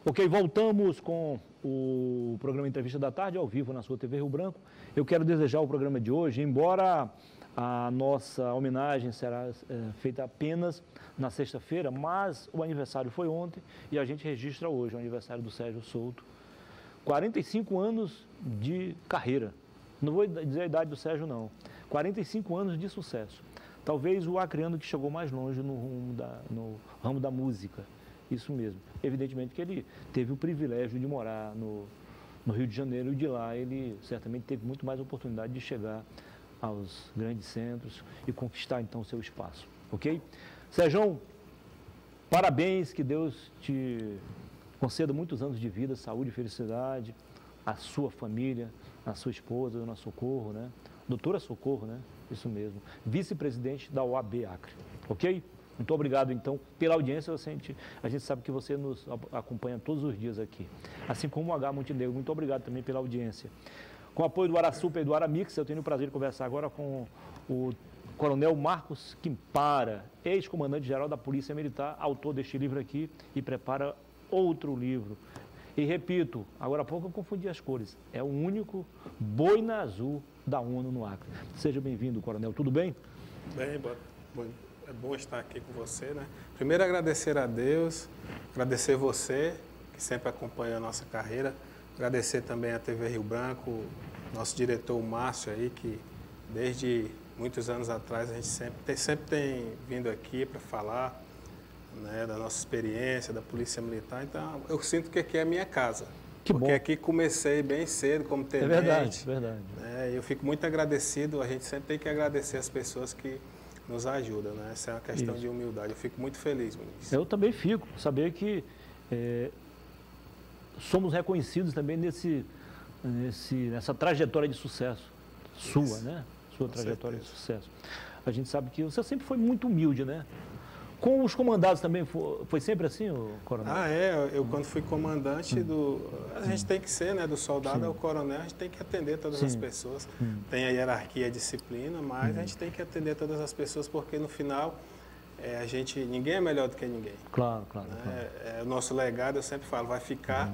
Ok, voltamos com o programa Entrevista da Tarde, ao vivo na sua TV Rio Branco. Eu quero desejar o programa de hoje, embora a nossa homenagem será feita apenas na sexta-feira, mas o aniversário foi ontem e a gente registra hoje o aniversário do Sérgio Souto. 45 anos de carreira. Não vou dizer a idade do Sérgio, não. 45 anos de sucesso. Talvez o acreano que chegou mais longe no ramo da música. Isso mesmo. Evidentemente que ele teve o privilégio de morar no Rio de Janeiro e de lá ele certamente teve muito mais oportunidade de chegar aos grandes centros e conquistar então o seu espaço. Ok? Sérgio, parabéns, que Deus te conceda muitos anos de vida, saúde e felicidade, a sua família, a sua esposa, Dona Socorro, né? Doutora Socorro, né? Isso mesmo. Vice-presidente da OAB Acre. Ok? Muito obrigado, então, pela audiência. A gente sabe que você nos acompanha todos os dias aqui. Assim como o H Montenegro. Muito obrigado também pela audiência. Com o apoio do Arasupa e do Aramix, eu tenho o prazer de conversar agora com o Coronel Marcos Quimpara, ex-comandante-geral da Polícia Militar, autor deste livro aqui e prepara outro livro. E repito, agora há pouco eu confundi as cores. É o único boina azul da ONU no Acre. Seja bem-vindo, Coronel. Tudo bem? Bem, é bom estar aqui com você, né? Primeiro agradecer a Deus, agradecer você, que sempre acompanha a nossa carreira, agradecer também a TV Rio Branco, nosso diretor Márcio aí, que desde muitos anos atrás a gente sempre tem vindo aqui para falar, né, da nossa experiência, da Polícia Militar. Então eu sinto que aqui é a minha casa. Que porque bom. Aqui comecei bem cedo como tenente. É verdade, verdade. Né, eu fico muito agradecido, a gente sempre tem que agradecer as pessoas que nos ajudam, né? Essa é uma questão de humildade. Eu fico muito feliz, Muniz. Eu também fico, saber que somos reconhecidos também nessa trajetória de sucesso sua, né? Sua trajetória de sucesso. A gente sabe que você sempre foi muito humilde, né? Com os comandados também foi sempre assim, Coronel? Eu quando fui comandante a gente tem que ser, né? Do soldado ao coronel, a gente tem que atender todas as pessoas. Tem a hierarquia, a disciplina, mas a gente tem que atender todas as pessoas porque no final ninguém é melhor do que ninguém. Claro, claro. Né? Claro. O nosso legado, eu sempre falo, vai ficar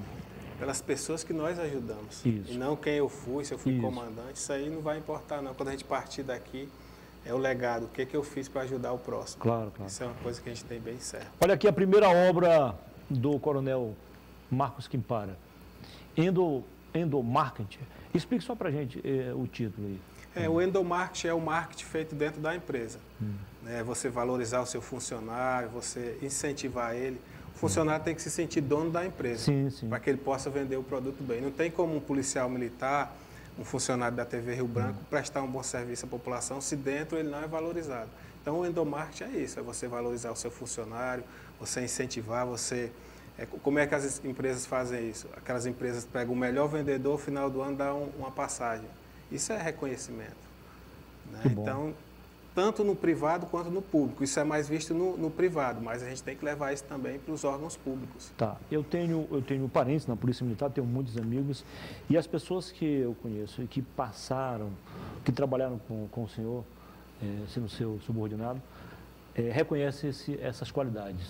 pelas pessoas que nós ajudamos. Isso. E não quem eu fui, se eu fui comandante, isso aí não vai importar não. Quando a gente partir daqui, é o legado, o que eu fiz para ajudar o próximo. Claro, claro. Isso é uma coisa que a gente tem bem certo. Olha aqui a primeira obra do Coronel Marcos Quimpara, Endomarketing. Explique só para a gente o título aí. O endomarketing é o marketing feito dentro da empresa. Né? Você valorizar o seu funcionário, você incentivar ele. O funcionário tem que se sentir dono da empresa, para que ele possa vender o produto bem. Não tem como um policial militar, um funcionário da TV Rio Branco prestar um bom serviço à população se dentro ele não é valorizado. Então o endomarketing é isso, é você valorizar o seu funcionário, você incentivar, como é que as empresas fazem isso? Aquelas empresas pegam o melhor vendedor, no final do ano dá uma passagem. Isso é reconhecimento. Né? Então, tanto no privado quanto no público. Isso é mais visto no privado, mas a gente tem que levar isso também para os órgãos públicos. Tá. Eu tenho parentes na Polícia Militar, tenho muitos amigos, e as pessoas que eu conheço e que passaram, que trabalharam com o senhor, sendo seu subordinado, reconhecem essas qualidades.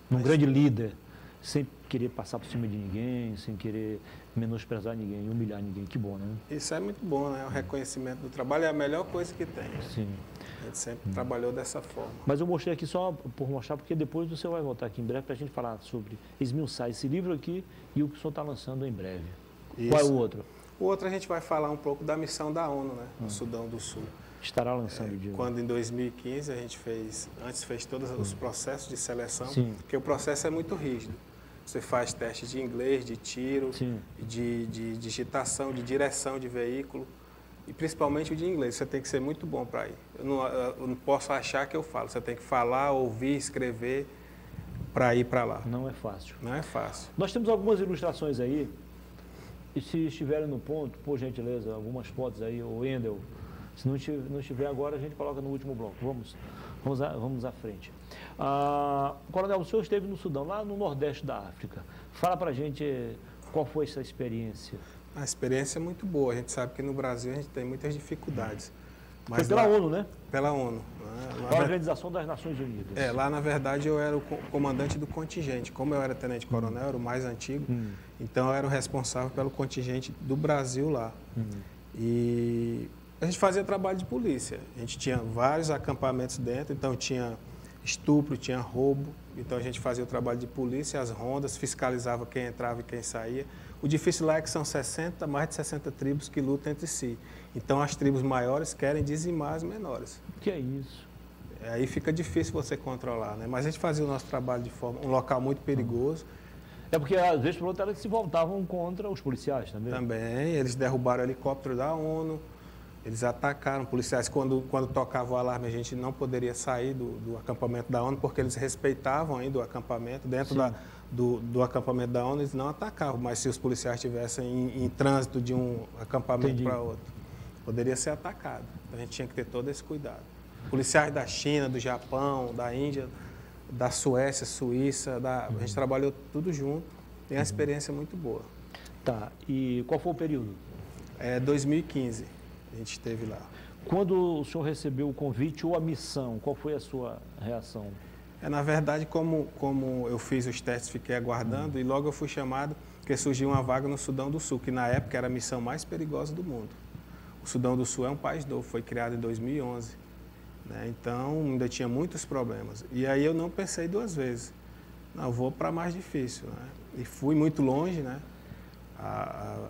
Um grande líder, sem querer passar por cima de ninguém, sem querer menosprezar ninguém, humilhar ninguém. Que bom, né? Isso é muito bom, né? O reconhecimento do trabalho é a melhor coisa que tem. Sim. A gente sempre trabalhou dessa forma. Mas eu mostrei aqui só por mostrar, porque depois você vai voltar aqui em breve para a gente falar sobre esmiuçar esse livro aqui e o que o senhor está lançando em breve. Isso. Qual é o outro? O outro a gente vai falar um pouco da missão da ONU, né? No Sudão do Sul. Estará lançando de quando em 2015 a gente fez todos os processos de seleção, porque o processo é muito rígido. Você faz teste de inglês, de tiro, de digitação, de direção de veículo e principalmente o de inglês. Você tem que ser muito bom para ir. Eu não posso achar que eu falo. Você tem que falar, ouvir, escrever para ir para lá. Não é fácil. Não é fácil. Nós temos algumas ilustrações aí. E se estiverem no ponto, por gentileza, algumas fotos aí, o Wendel. Se não estiver agora, a gente coloca no último bloco. Vamos à frente. Coronel, o senhor esteve no Sudão, lá no Nordeste da África. Fala para a gente qual foi essa experiência. A experiência é muito boa. A gente sabe que no Brasil a gente tem muitas dificuldades. Mas foi pela ONU, né? Pela ONU. A Organização das Nações Unidas. Lá na verdade eu era o comandante do contingente. Como eu era tenente-coronel, era o mais antigo, então eu era o responsável pelo contingente do Brasil lá. E a gente fazia trabalho de polícia. A gente tinha vários acampamentos dentro, então tinha estupro, tinha roubo. Então a gente fazia o trabalho de polícia, as rondas, fiscalizava quem entrava e quem saía. O difícil lá é que são mais de 60 tribos que lutam entre si. Então as tribos maiores querem dizimar as menores. Que é isso? Aí fica difícil você controlar, né? Mas a gente fazia o nosso trabalho de forma, um local muito perigoso. É porque às vezes por outro lado se voltavam contra os policiais também. Também, eles derrubaram o helicóptero da ONU, eles atacaram policiais. Quando tocava o alarme, a gente não poderia sair do acampamento da ONU, porque eles respeitavam ainda o acampamento. Dentro do acampamento da ONU, eles não atacavam, mas se os policiais estivessem em trânsito de um acampamento para outro, poderia ser atacado. Então a gente tinha que ter todo esse cuidado. Policiais da China, do Japão, da Índia, da Suécia, Suíça, a gente trabalhou tudo junto, tem uma experiência muito boa. Tá, e qual foi o período? 2015, a gente esteve lá. Quando o senhor recebeu o convite ou a missão, qual foi a sua reação? Na verdade, como eu fiz os testes, fiquei aguardando e logo eu fui chamado, porque surgiu uma vaga no Sudão do Sul, que na época era a missão mais perigosa do mundo. O Sudão do Sul é um país novo, foi criado em 2011. Então, ainda tinha muitos problemas. E aí eu não pensei duas vezes. Não, vou para mais difícil. E fui muito longe, a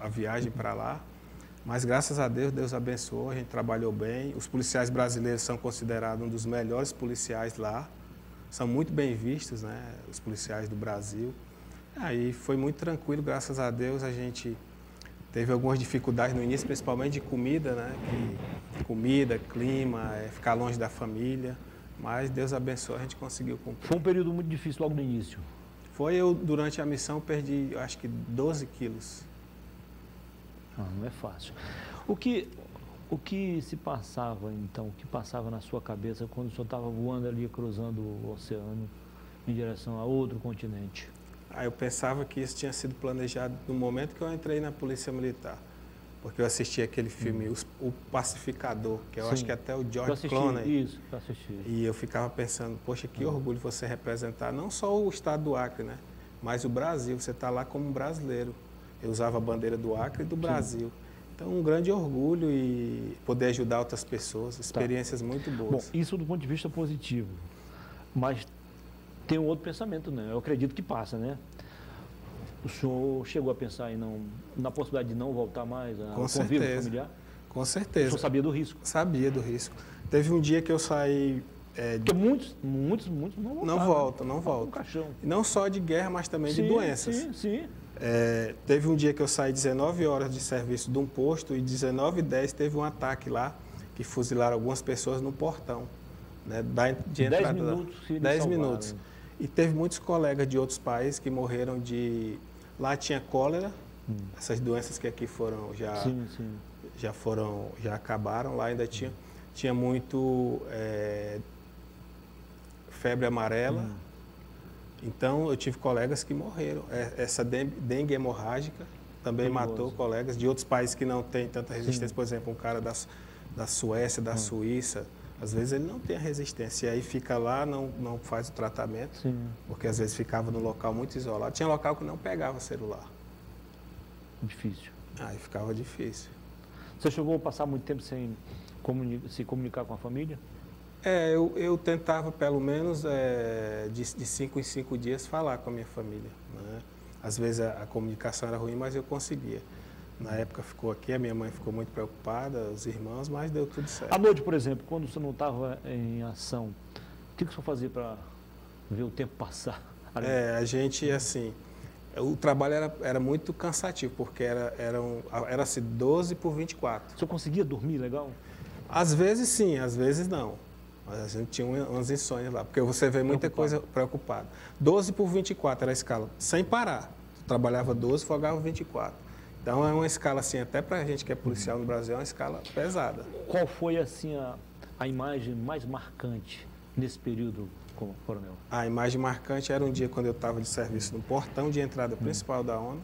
viagem para lá. Mas, graças a Deus, Deus abençoou, a gente trabalhou bem. Os policiais brasileiros são considerados um dos melhores policiais lá. São muito bem vistos, os policiais do Brasil. Aí foi muito tranquilo, graças a Deus, a gente teve algumas dificuldades no início, principalmente de comida, comida, clima, ficar longe da família, mas Deus abençoou, a gente conseguiu cumprir. Foi um período muito difícil logo no início? Durante a missão, perdi, acho que 12 quilos. Não é fácil. O que se passava, então, o que passava na sua cabeça quando o senhor estava voando ali, cruzando o oceano em direção a outro continente? Eu pensava que isso tinha sido planejado no momento que eu entrei na Polícia Militar. Porque eu assisti aquele filme, O Pacificador, que eu acho que até o George Clooney. Isso, eu assisti. E eu ficava pensando, poxa, que orgulho você representar não só o estado do Acre, mas o Brasil. Você está lá como um brasileiro. Eu usava a bandeira do Acre e do Brasil. Então, um grande orgulho e poder ajudar outras pessoas, experiências muito boas. Bom, isso do ponto de vista positivo. Mas tem um outro pensamento, Eu acredito que passa, O senhor chegou a pensar na possibilidade de não voltar mais ao convívio familiar? Com certeza. O senhor sabia do risco? Sabia do risco. Teve um dia que eu saí... Porque muitos não voltam. Não voltam. No caixão. Não só de guerra, mas também de doenças. Sim. Teve um dia que eu saí 19 horas de serviço de um posto e 19h10 teve um ataque lá, que fuzilaram algumas pessoas no portão. De entrada. 10 minutos. 10 minutos. E teve muitos colegas de outros países que morreram de... Lá tinha cólera, essas doenças que aqui foram já acabaram, lá ainda tinha muito febre amarela. Então eu tive colegas que morreram. Essa dengue hemorrágica também matou colegas de outros países que não têm tanta resistência. Por exemplo, um cara da Suécia, da Suíça, às vezes ele não tem a resistência, e aí fica lá, não faz o tratamento, porque às vezes ficava num local muito isolado. Tinha local que não pegava celular. Difícil. Aí ficava difícil. Você chegou a passar muito tempo sem se comunicar com a família? Eu tentava pelo menos de 5 em 5 dias falar com a minha família. Às vezes a comunicação era ruim, mas eu conseguia. Na época ficou aqui, a minha mãe ficou muito preocupada, os irmãos, mas deu tudo certo. À noite, por exemplo, quando você não estava em ação, o que você fazia para ver o tempo passar? A gente, assim, o trabalho era muito cansativo, porque era assim, 12 por 24. Você conseguia dormir legal? Às vezes sim, às vezes não. Mas a gente tinha umas insônias lá, porque você vê muita coisa preocupada. 12 por 24 era a escala, sem parar. Trabalhava 12, folgava 24. Então é uma escala assim, até para a gente que é policial no Brasil, é uma escala pesada. Qual foi assim a imagem mais marcante nesse período como coronel? A imagem marcante era um dia quando eu estava de serviço no portão de entrada principal da ONU,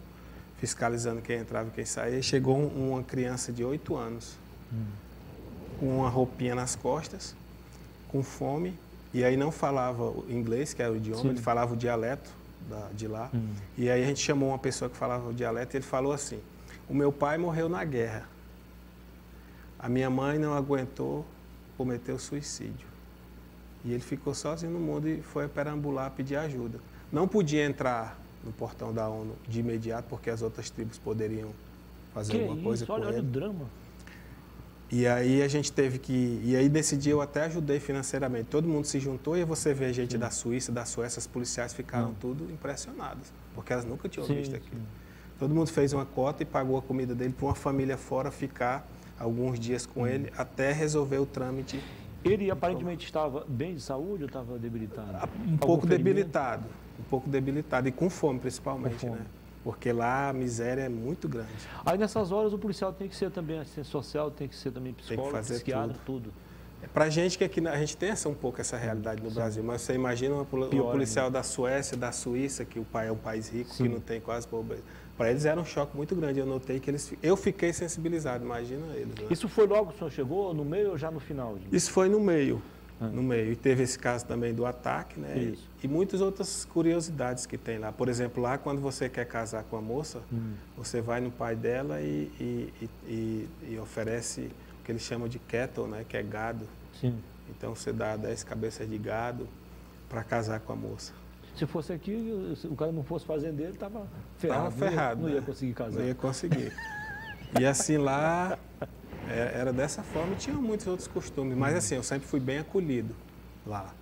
fiscalizando quem entrava e quem saía, e chegou uma criança de 8 anos. com uma roupinha nas costas, com fome, e aí não falava inglês, que era o idioma, ele falava o dialeto de lá. E aí a gente chamou uma pessoa que falava o dialeto e ele falou assim: o meu pai morreu na guerra, a minha mãe não aguentou, cometeu suicídio. E ele ficou sozinho no mundo e foi perambular, pedir ajuda. Não podia entrar no portão da ONU de imediato, porque as outras tribos poderiam fazer alguma coisa com ele. Olha o drama. E aí a gente teve que... E aí nesse dia eu até ajudei financeiramente. Todo mundo se juntou e você vê gente da Suíça, da Suécia, as policiais ficaram tudo impressionadas, porque elas nunca tinham visto aquilo. Todo mundo fez uma cota e pagou a comida dele para uma família fora ficar alguns dias com ele até resolver o trâmite. Ele aparentemente estava bem de saúde ou estava debilitado? Um pouco debilitado, e com fome principalmente, com fome, né? Porque lá a miséria é muito grande. Aí nessas horas o policial tem que ser também assistente social, tem que ser também psicólogo, psiquiatra, tudo. Pra gente que aqui a gente tem um pouco essa realidade no Brasil, mas você imagina uma policial da Suécia, da Suíça, que o pai é um país rico, que não tem quase pobreza. Para eles era um choque muito grande. Eu notei que eu fiquei sensibilizado, imagina eles. Né? Isso foi logo que o senhor chegou, no meio ou já no final? Isso foi no meio. No meio. E teve esse caso também do ataque, né? Isso. E muitas outras curiosidades que tem lá. Por exemplo, lá quando você quer casar com a moça, você vai no pai dela e oferece o que eles chamam de cattle, né? Que é gado. Sim. Então você dá 10 cabeças de gado para casar com a moça. Se fosse aqui, se o cara não fosse fazendeiro, estava ferrado. Estava ferrado. Não ia conseguir casar. Não ia conseguir. E assim lá, era dessa forma e tinha muitos outros costumes. Mas assim, eu sempre fui bem acolhido lá.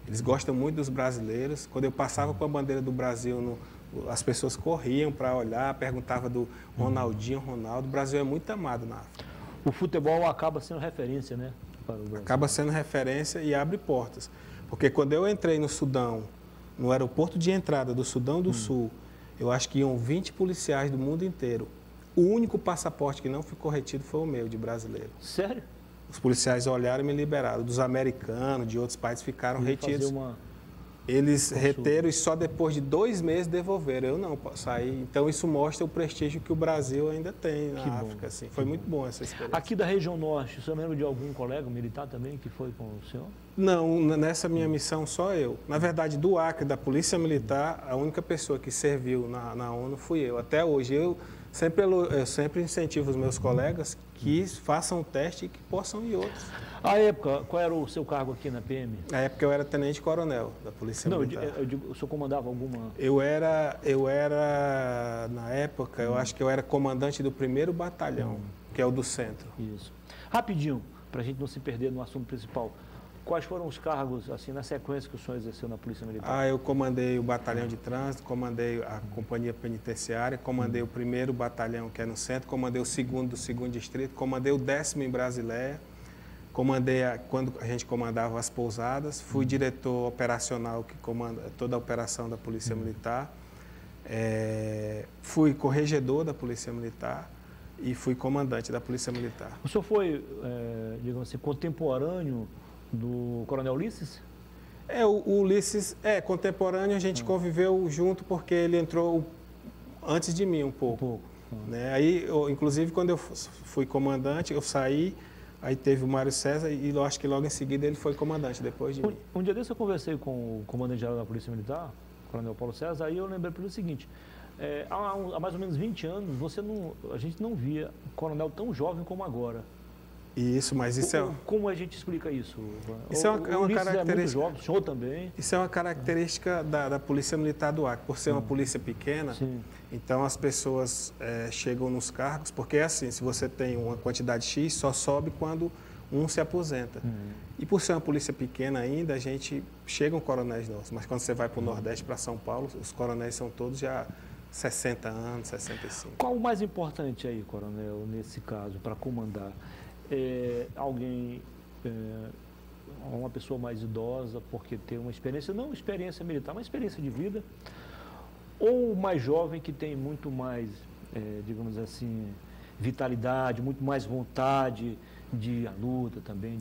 Eles gostam muito dos brasileiros. Quando eu passava com a bandeira do Brasil, as pessoas corriam para olhar, perguntavam do Ronaldinho, Ronaldo. O Brasil é muito amado na África. O futebol acaba sendo referência, né? Para o Brasil. Acaba sendo referência e abre portas. Porque quando eu entrei no Sudão, no aeroporto de entrada do Sudão do Sul, eu acho que iam 20 policiais do mundo inteiro. O único passaporte que não ficou retido foi o meu, de brasileiro. Sério? Os policiais olharam e me liberaram. Dos americanos, de outros países, ficaram retidos. Eles reteram e só depois de 2 meses devolveram. Eu não saí. Então isso mostra o prestígio que o Brasil ainda tem na África. Assim. Foi muito bom essa experiência. Aqui da região norte, o senhor lembra de algum colega militar também que foi com o senhor? Não, nessa minha missão só eu. Na verdade, do Acre, da Polícia Militar, a única pessoa que serviu na ONU fui eu. Até hoje, eu sempre incentivo os meus colegas que façam o teste e que possam ir outros. À época, qual era o seu cargo aqui na PM? Na época eu era tenente-coronel da Polícia Militar. Eu digo, o senhor comandava alguma... Eu era, na época, eu acho que eu era comandante do 1º batalhão, que é o do centro. Isso. Rapidinho, para a gente não se perder no assunto principal. Quais foram os cargos, assim, na sequência que o senhor exerceu na Polícia Militar? Eu comandei o batalhão de trânsito, comandei a companhia penitenciária, comandei o 1º batalhão, que é no centro, comandei o 2º do 2º distrito, comandei o 10º em Brasileia, comandei, quando a gente comandava as pousadas, fui diretor operacional que comanda toda a operação da Polícia Militar, fui corregedor da Polícia Militar e fui comandante da Polícia Militar. O senhor foi, digamos assim, contemporâneo do Coronel Ulisses? O Ulisses contemporâneo, a gente conviveu junto porque ele entrou antes de mim um pouco. Né? Aí, inclusive, quando eu fui comandante, eu saí, aí teve o Mário César e eu acho que logo em seguida ele foi comandante depois de mim. Um dia desse eu conversei com o comandante-geral da Polícia Militar, o Coronel Paulo César, aí eu lembrei para ele o seguinte, há mais ou menos 20 anos, a gente não via um coronel tão jovem como agora. Isso, mas isso Como a gente explica isso? Isso é uma característica. É muito jovem, o senhor também. Isso é uma característica da Polícia Militar do Acre. Por ser uma polícia pequena, então as pessoas chegam nos cargos, porque é assim, se você tem uma quantidade X, só sobe quando um se aposenta. E por ser uma polícia pequena ainda, chegam coronéis nossos, mas quando você vai para o Nordeste, para São Paulo, os coronéis são todos já 60 anos, 65. Qual o mais importante aí, coronel, nesse caso, para comandar? Alguém, uma pessoa mais idosa, porque tem uma experiência, não experiência militar, mas experiência de vida, ou mais jovem que tem muito mais, digamos assim, vitalidade, muito mais vontade de a luta também,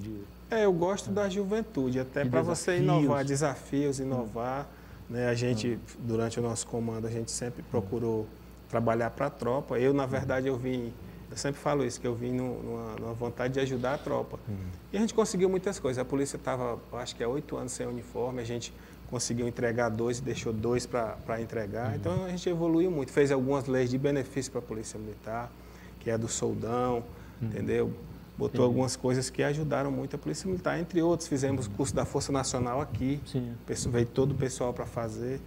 eu gosto da juventude, até para você inovar, desafios, inovar, né? A gente, durante o nosso comando, a gente sempre procurou trabalhar para a tropa. Eu, na verdade, eu vim Eu sempre falo isso, que eu vim numa vontade de ajudar a tropa. E a gente conseguiu muitas coisas. A polícia estava, acho que há 8 anos sem uniforme, a gente conseguiu entregar 2 e deixou 2 para entregar. Então a gente evoluiu muito. Fez algumas leis de benefício para a Polícia Militar, que é do soldão, entendeu? Botou algumas coisas que ajudaram muito a Polícia Militar. Entre outros, fizemos o curso da Força Nacional aqui. Veio todo o pessoal para fazer.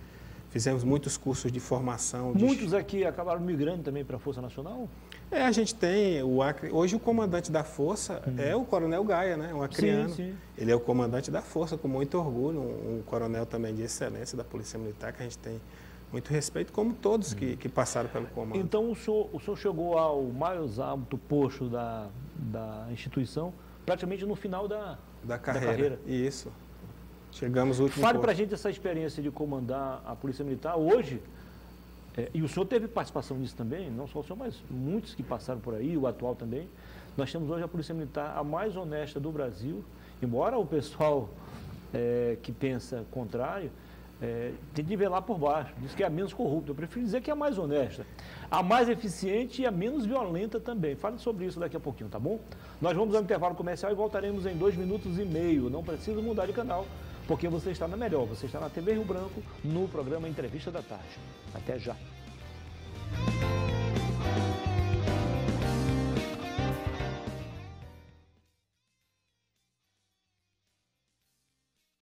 Fizemos muitos cursos de formação. Muitos aqui acabaram migrando também para a Força Nacional? A gente tem o Acre. Hoje o comandante da Força é o Coronel Gaia, né? Um acreano. Ele é o comandante da Força, com muito orgulho. Um coronel também de excelência da Polícia Militar, que a gente tem muito respeito, como todos que passaram pelo comando. Então o senhor chegou ao mais alto posto da instituição praticamente no final da carreira. Isso. Chegamos no último Fale para a gente essa experiência de comandar a Polícia Militar hoje. E o senhor teve participação nisso também, não só o senhor, mas muitos que passaram por aí, o atual também. Nós temos hoje a Polícia Militar a mais honesta do Brasil, embora o pessoal que pensa contrário, tem de ver lá por baixo, diz que é a menos corrupta. Eu prefiro dizer que é a mais honesta, a mais eficiente e a menos violenta também. Fale sobre isso daqui a pouquinho, tá bom? Nós vamos ao intervalo comercial e voltaremos em 2 minutos e meio. Não precisa mudar de canal, porque você está na melhor, você está na TV Rio Branco, no programa Entrevista da Tarde. Até já.